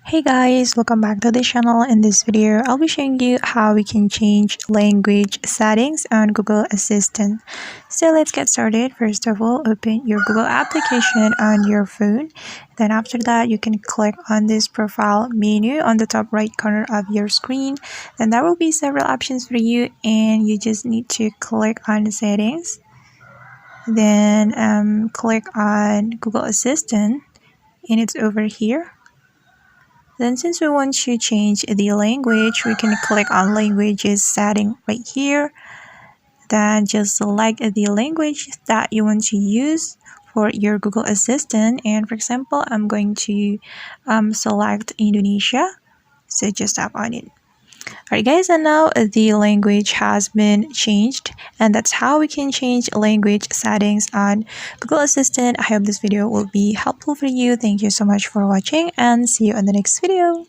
Hey guys, welcome back to the channel. In this video, I'll be showing you how we can change language settings on Google Assistant. So let's get started. First of all, open your Google application on your phone. Then after that, you can click on this profile menu on the top right corner of your screen. Then there will be several options for you and you just need to click on settings. Then click on Google Assistant and it's over here. Then since we want to change the language, we can click on languages setting right here. Then just select the language that you want to use for your Google Assistant. And for example, I'm going to select Indonesia. So just tap on it. Alright guys, and now the language has been changed, and that's how we can change language settings on Google Assistant. I hope this video will be helpful for you. Thank you so much for watching and see you in the next video.